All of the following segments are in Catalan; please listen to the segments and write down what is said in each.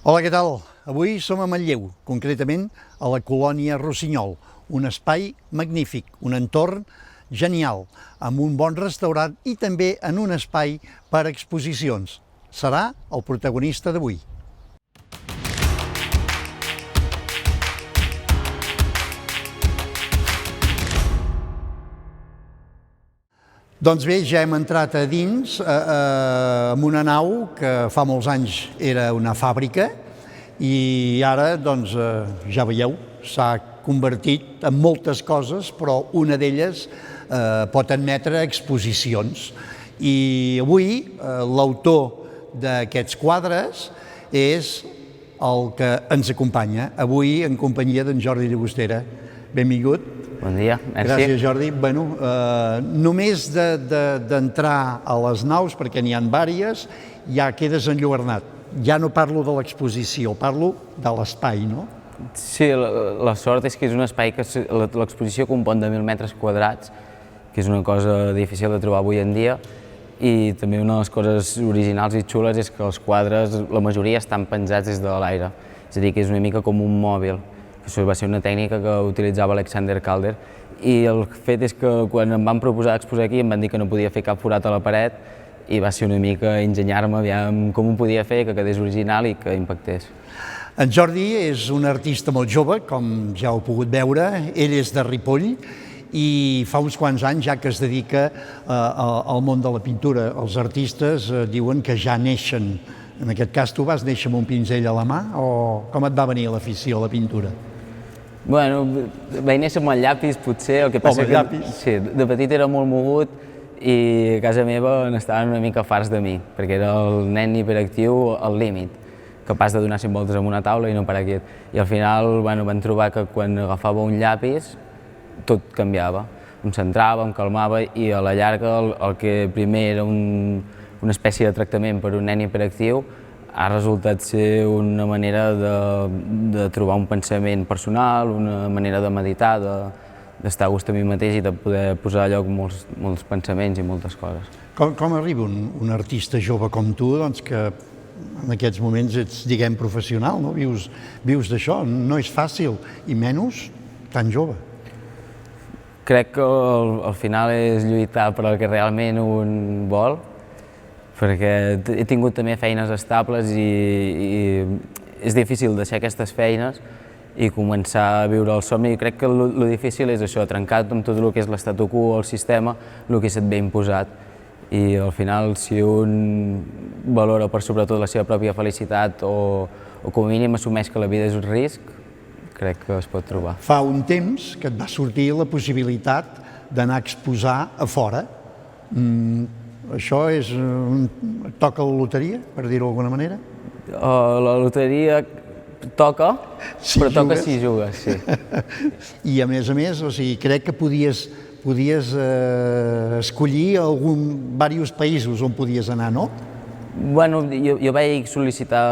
Hola, què tal? Avui som a Manlleu, concretament a la colònia Rossinyol, un espai magnífic, un entorn genial, amb un bon restaurant i també en un espai per a exposicions. Serà el protagonista d'avui. Doncs bé, ja hem entrat a dins amb una nau que fa molts anys era una fàbrica i ara, doncs, ja veieu, s'ha convertit en moltes coses, però una d'elles pot admetre exposicions. I avui l'autor d'aquests quadres és el que ens acompanya, avui en companyia d'en Jordi Llagostera. Benvingut. Bon dia, merci. Gràcies, Jordi. Bueno, només d'entrar a les naus, perquè n'hi ha diverses, ja quedes enlluernat. Ja no parlo de l'exposició, parlo de l'espai, no? Sí, la sort és que és un espai que l'exposició compon de 1.000 metres quadrats, que és una cosa difícil de trobar avui en dia, i també una de les coses originals i xules és que els quadres, la majoria estan penjats des de l'aire, és a dir, que és una mica com un mòbil. Això va ser una tècnica que utilitzava Alexander Calder, i el fet és que quan em van proposar exposar aquí em van dir que no podia fer cap forat a la paret i va ser una mica enginyar-me aviam com ho podia fer, que quedés original i que impactés. En Jordi és un artista molt jove, com ja heu pogut veure, ell és de Ripoll i fa uns quants anys ja que es dedica al món de la pintura. Els artistes diuen que ja neixen. En aquest cas, tu vas néixer amb un pinzell a la mà o com et va venir l'afició a la pintura? Bueno, vaig néixer amb el llapis, potser, el que passa que sí, de petit era molt mogut i a casa meva n'estaven una mica farts de mi, perquè era el nen hiperactiu al límit, capaç de donar 100 voltes en una taula i no parar quiet. I al final van trobar que quan agafava un llapis tot canviava, em centrava, em calmava i a la llarga el que primer era una espècie de tractament per un nen hiperactiu ha resultat ser una manera de trobar un pensament personal, una manera de meditar, d'estar a gust a mi mateix i de poder posar a lloc molts pensaments i moltes coses. Com arriba un artista jove com tu, doncs que en aquests moments ets, diguem, professional, no? Vius d'això, no és fàcil, i menys tan jove. Crec que al final és lluitar per al que realment un vol, perquè he tingut també feines estables i és difícil deixar aquestes feines i començar a viure el somni. I crec que el difícil és això, trencar amb tot el que és l'statu quo, el sistema, el que se't ve imposat. I al final, si un valora per sobretot la seva pròpia felicitat o com a mínim assumeix que la vida és un risc, crec que es pot trobar. Fa un temps que et va sortir la possibilitat d'anar a exposar a fora. Això toca la loteria, per dir-ho d'alguna manera? La loteria toca, però toca si jugues, sí. I a més, o sigui, crec que podies escollir diversos països on podies anar, no? Bueno, jo vaig sol·licitar,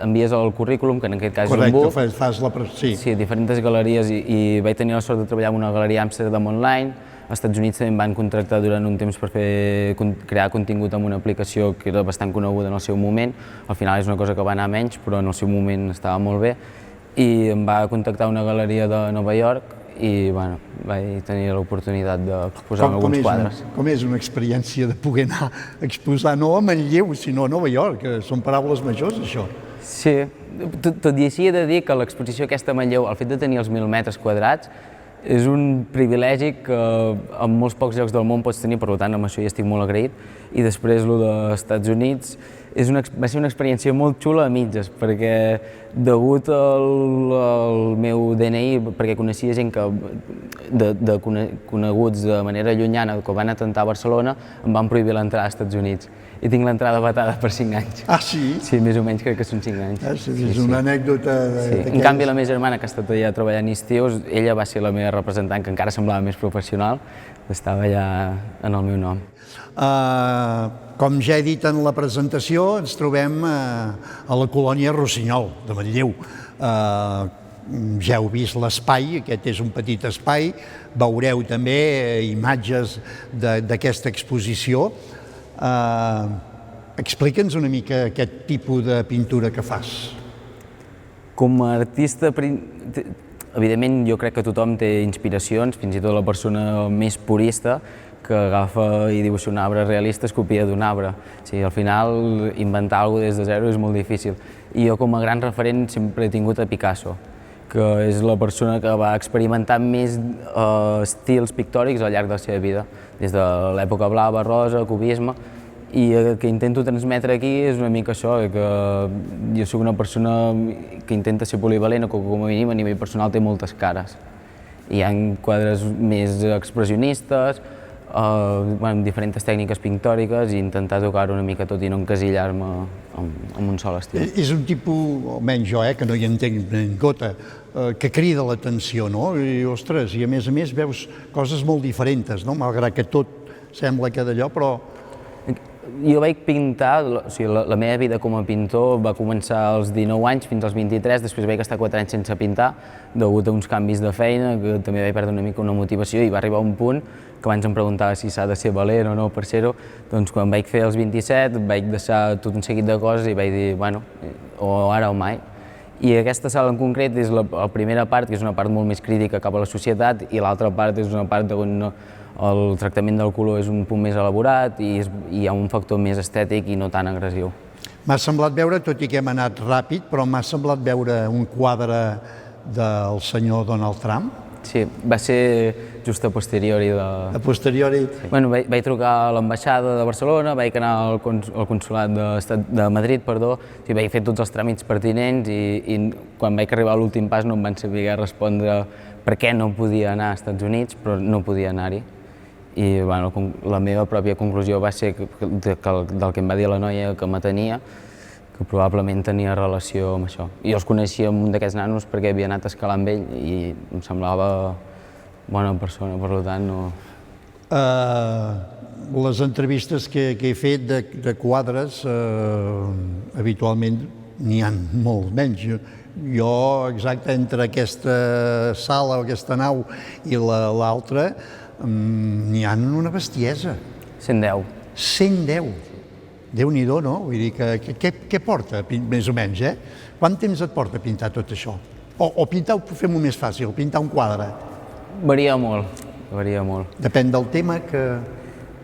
envies el currículum, que en aquest cas és un book. Correcte, fas la... Sí. Sí, diferents galeries i vaig tenir la sort de treballar en una galeria a Amsterdam online. Als Estats Units també em van contractar durant un temps per crear contingut amb una aplicació que era bastant coneguda en el seu moment. Al final és una cosa que va anar menys, però en el seu moment estava molt bé. I em va contactar una galeria de Nova York i bueno, vaig tenir l'oportunitat d'exposar alguns quadres. Com és una experiència de poder anar a exposar no a Manlleu, sinó a Nova York, que són paraules majors, això? Sí, tot i així he de dir que l'exposició aquesta a Manlleu, el fet de tenir els 1.000 metres quadrats, és un privilegi que en molts pocs llocs del món pots tenir, per tant, amb això hi estic molt agraït. I després, el dels Estats Units, va ser una experiència molt xula a mitges, perquè degut al meu DNI, perquè coneixia gent coneguts de manera llunyana que van atemptar a Barcelona, em van prohibir l'entrada als Estats Units. I tinc l'entrada vetada per 5 anys. Ah, sí? Sí, més o menys crec que són 5 anys. És una anècdota... En canvi, la meva germana, que ha estat allà treballant estius, ella va ser la meva representant, que encara semblava més professional, estava allà en el meu nom. Com ja he dit en la presentació, ens trobem a la colònia Rossinyol, de Manlleu. Ja heu vist l'espai, aquest és un petit espai, veureu també imatges d'aquesta exposició. Explica'ns una mica aquest tipus de pintura que fas. Com a artista, evidentment jo crec que tothom té inspiracions, fins i tot la persona més purista que agafa i dibuixa un arbre realista es copia d'un arbre. O sigui, al final inventar alguna cosa des de zero és molt difícil. I jo com a gran referent sempre he tingut a Picasso, que és la persona que va experimentar més estils pictòrics al llarg de la seva vida, des de l'època blava, rosa, cubisme, i el que intento transmetre aquí és una mica això, que jo soc una persona que intenta ser polivalent, que com a mínim a nivell personal té moltes cares. Hi ha quadres més expressionistes, amb diferents tècniques pictòriques i intentar tocar una mica tot i no encasillar-me en un sol estil. És un tipus, almenys jo, que no hi entenc ni gota, que crida l'atenció, no? I, ostres, i a més veus coses molt diferents, no? Malgrat que tot sembla que d'allò, però... Jo vaig pintar, o sigui, la meva vida com a pintor va començar als 19 anys fins als 23, després vaig estar 4 anys sense pintar, degut a uns canvis de feina, que també vaig perdre una mica una motivació i va arribar un punt que abans em preguntava si s'ha de ser valent o no per ser-ho, doncs quan vaig fer els 27 vaig deixar tot un seguit de coses i vaig dir, bueno, o ara o mai. I aquesta sala en concret és la primera part, que és una part molt més crítica cap a la societat, i l'altra part és una part on el tractament del color és un punt més elaborat i hi ha un factor més estètic i no tan agressiu. M'ha semblat veure, tot i que hem anat ràpid, però m'ha semblat veure un quadre del senyor Donald Trump. Sí, va ser just a posteriori de... A posteriori... Bueno, vaig trucar a l'ambaixada de Barcelona, vaig anar al consolat de Madrid, vaig fer tots els tràmits pertinents i quan vaig arribar a l'últim pas no em van saber respondre per què no podia anar als Estats Units, però no podia anar-hi. I bueno, la meva pròpia conclusió va ser del que em va dir la noia que m'atenia, que probablement tenia relació amb això. Jo els coneixia amb un d'aquests nanos perquè havia anat a escalar amb ell i em semblava bona persona, per tant no... Les entrevistes que he fet de quadres, habitualment n'hi ha molt menys. Jo, exacte, entre aquesta sala o aquesta nau i l'altra, n'hi ha una bestiesa. 110. 110. Déu-n'hi-do, no? Vull dir, què porta, més o menys, Quant temps et porta pintar tot això? O pintar, fem-ho més fàcil, pintar un quadre. Varia molt, varia molt. Depèn del tema que...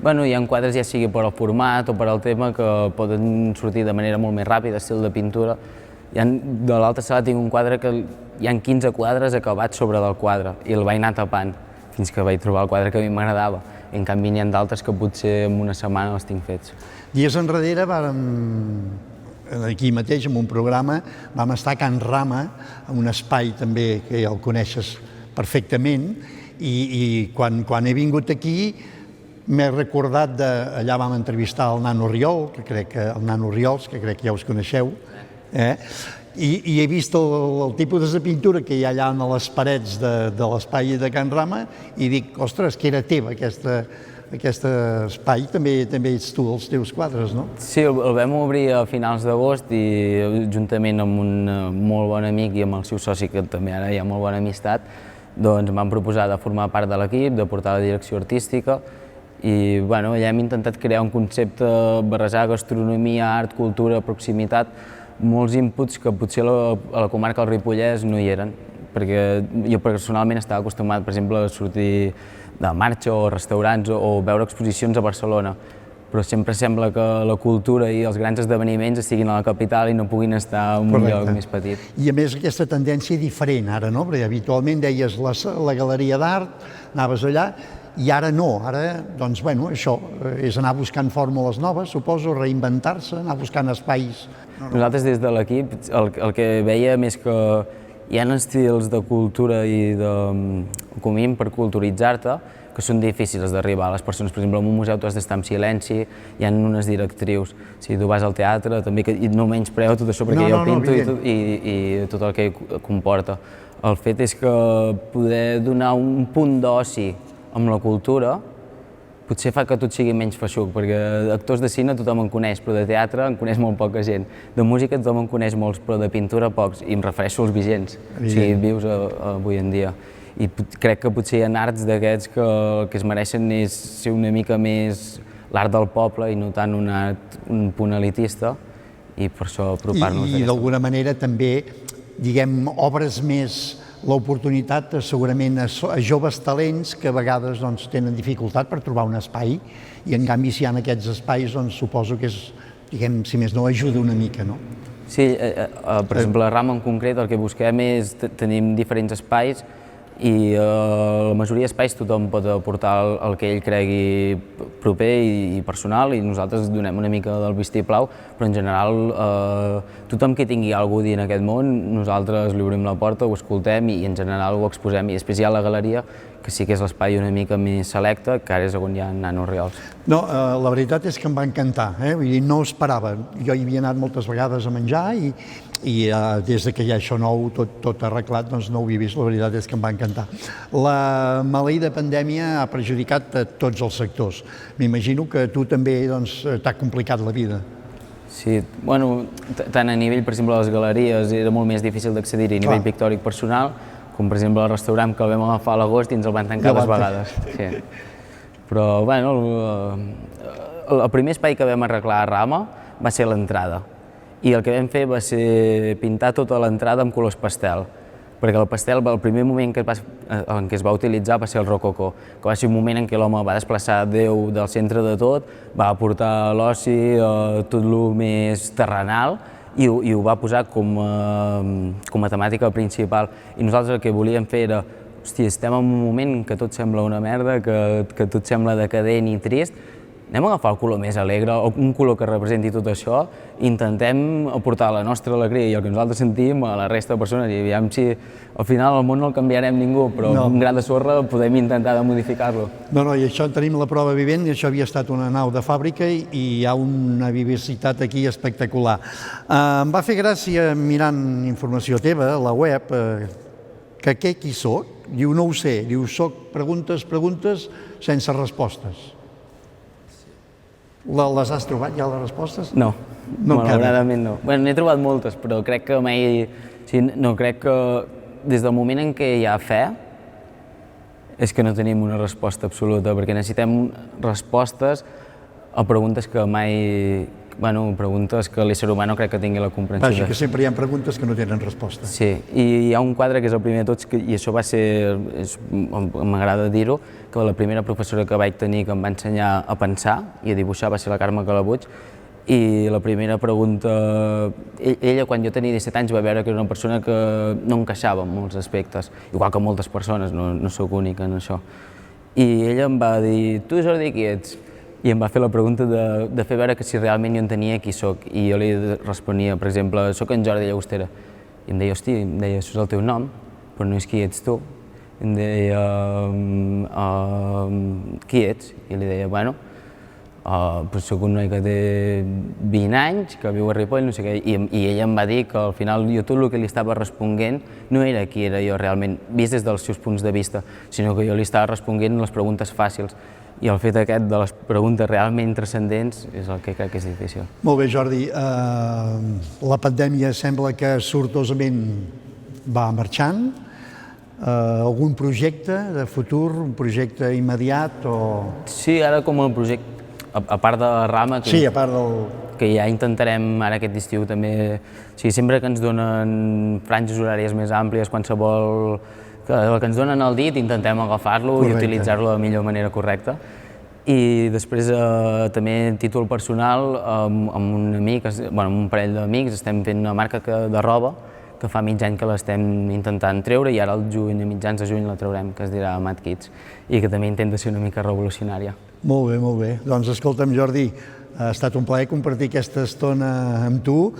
Bueno, hi ha quadres ja sigui per al format o per al tema que poden sortir de manera molt més ràpida, estil de pintura. De l'altra sala tinc un quadre que hi ha 15 quadres acabats sobre del quadre i el vaig anar tapant fins que vaig trobar el quadre que a mi m'agradava. En canvi, n'hi ha d'altres que potser en una setmana els tinc fets. Dies enrere aquí mateix, en un programa, vam estar a Can Rama, en un espai també que ja el coneixes perfectament, i quan he vingut aquí m'he recordat allà vam entrevistar el Nano Riol, el Nano Riols, que crec que ja us coneixeu, i he vist el tipus de pintura que hi ha allà a les parets de l'espai de Can Rama i dic, ostres, que era teva aquest espai, també ets tu, els teus quadres, no? Sí, el vam obrir a finals d'agost i juntament amb un molt bon amic i amb el seu soci, que també ara hi ha molt bona amistat, doncs em van proposar de formar part de l'equip, de portar la direcció artística i allà hem intentat crear un concepte, barrejar gastronomia, art, cultura, proximitat, molts inputs que potser a la comarca del Ripollès no hi eren, perquè jo personalment estava acostumat, per exemple, a sortir de marxa o restaurants o veure exposicions a Barcelona, però sempre sembla que la cultura i els grans esdeveniments estiguin a la capital i no puguin estar en un lloc més petit. I a més aquesta tendència diferent ara, no? Perquè habitualment deies la galeria d'art, anaves allà, i ara no, ara, doncs, això és anar buscant fórmules noves, suposo, reinventar-se, anar buscant espais. Nosaltres des de l'equip el que veiem és que hi ha estils de cultura i de comim per culturitzar-te que són difícils d'arribar a les persones. Per exemple, en un museu tu has d'estar en silenci, hi ha unes directrius. Si tu vas al teatre, també no menyspreo tot això perquè jo pinto i tot el que comporta. El fet és que poder donar un punt d'oci amb la cultura potser fa que tot sigui menys feixuc, perquè actors de cine tothom en coneix, però de teatre en coneix molt poca gent. De música tothom en coneix molts, però de pintura pocs, i em refereixo als vigents, o sigui, vius avui en dia. I crec que potser hi ha arts d'aquests que el que es mereixen és ser una mica més l'art del poble i no tant un punt elitista, i per això apropar-nos I d'alguna manera també, diguem, obres més l'oportunitat segurament a joves talents que a vegades tenen dificultat per trobar un espai i en canvi si hi ha aquests espais suposo que és, diguem, si més no, ajuda una mica, no? Sí, per exemple, a Rama en concret el que busquem és, tenim diferents espais i la majoria d'espais tothom pot aportar el que ell cregui proper i personal i nosaltres donem una mica del vistiplau, però en general tothom que tingui alguna cosa a dir en aquest món, nosaltres li obrim la porta, ho escoltem i en general ho exposem. I després hi ha la galeria, que sí que és l'espai una mica més selecte, que ara és on hi ha nanos reals. No, la veritat és que em va encantar, vull dir, no ho esperava. Jo hi havia anat moltes vegades a menjar i des que hi ha això nou, tot arreglat, no ho havia vist, la veritat és que em va encantar. La maleïda pandèmia ha perjudicat a tots els sectors. M'imagino que a tu també t'ha complicat la vida. Sí, bueno, tant a nivell, per exemple, de les galeries era molt més difícil d'accedir-hi a nivell pictòric personal, com per exemple el restaurant que el vam agafar a l'agost i ens el van tancar dues vegades. Sí. Però, bueno, el primer espai que vam arreglar a Rama va ser l'entrada. I el que vam fer va ser pintar tota l'entrada amb colors pastel, perquè el pastel, el primer moment en què es va utilitzar va ser el rococó, que va ser un moment en què l'home va desplaçar Déu del centre de tot, va aportar l'oci, tot el més terrenal, i ho va posar com a temàtica principal. I nosaltres el que volíem fer era, hòstia, estem en un moment que tot sembla una merda, que tot sembla decadent i trist, anem a agafar el color més alegre, un color que representi tot això, i intentem aportar la nostra alegria i el que nosaltres sentim a la resta de persones, i aviam si al final el món no el canviarem ningú, però amb un gra de sorra podem intentar de modificar-lo. No, i això en tenim la prova vivent, i això havia estat una nau de fàbrica i hi ha una vivacitat aquí espectacular. Em va fer gràcia mirant informació teva, a la web, que qui soc? Diu, no ho sé, diu, soc preguntes sense respostes. Les has trobat ja, les respostes? No, malauradament no. Bé, n'he trobat moltes, però crec que mai... No, crec que des del moment en què hi ha fe és que no tenim una resposta absoluta, perquè necessitem respostes a preguntes que mai... Bueno, preguntes que l'ésser humà no crec que tingui la comprensió. Vaja, que sempre hi ha preguntes que no tenen resposta. Sí, i hi ha un quadre que és el primer de tots, i això va ser, m'agrada dir-ho, que la primera professora que vaig tenir que em va ensenyar a pensar i a dibuixar va ser la Carme Calabuig, i la primera pregunta... Ella, quan jo tenia 17 anys, va veure que era una persona que no encaixava en molts aspectes, igual que moltes persones, no sóc única en això. I ella em va dir, tu Jordi, qui ets? I em va fer la pregunta de fer veure que si realment jo entenia qui sóc. I jo li responia, per exemple, soc en Jordi Llagostera. I em deia, hosti, això és el teu nom, però no és qui ets tu. I em deia, qui ets? I li deia, bueno, soc un noi que té 20 anys, que viu a Ripoll, no sé què. I ella em va dir que al final jo tot el que li estava responent no era qui era jo realment, vist des dels seus punts de vista, sinó que jo li estava responent les preguntes fàcils. I el fet aquest de les preguntes realment transcendents és el que crec que és difícil. Molt bé, Jordi. La pandèmia sembla que sortosament va marxant. Algun projecte de futur, un projecte immediat o...? Sí, ara com el projecte, a part de Rama, sí, a part del... que ja intentarem ara aquest estiu també... O sigui, sempre que ens donen franges horàries més àmplies, qualsevol... El que ens donen al dit intentem agafar-lo i utilitzar-lo de la millor manera correcta. I després també a títol personal, amb un amic, amb un parell d'amics, estem fent una marca de roba que fa mig any que l'estem intentant treure i ara al juny, a mitjans de juny la traurem, que es dirà Mad Kids, i que també intenta ser una mica revolucionària. Molt bé, molt bé. Doncs escolta'm, Jordi, ha estat un plaer compartir aquesta estona amb tu.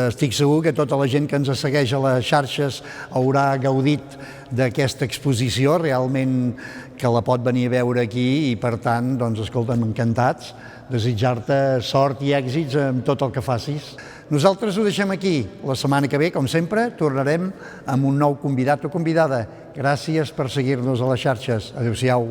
Estic segur que tota la gent que ens segueix a les xarxes haurà gaudit d'aquesta exposició, realment que la pot venir a veure aquí i, per tant, doncs, escolta'm, encantats, desitjar-te sort i èxits en tot el que facis. Nosaltres ho deixem aquí. La setmana que ve, com sempre, tornarem amb un nou convidat o convidada. Gràcies per seguir-nos a les xarxes. Adéu-siau.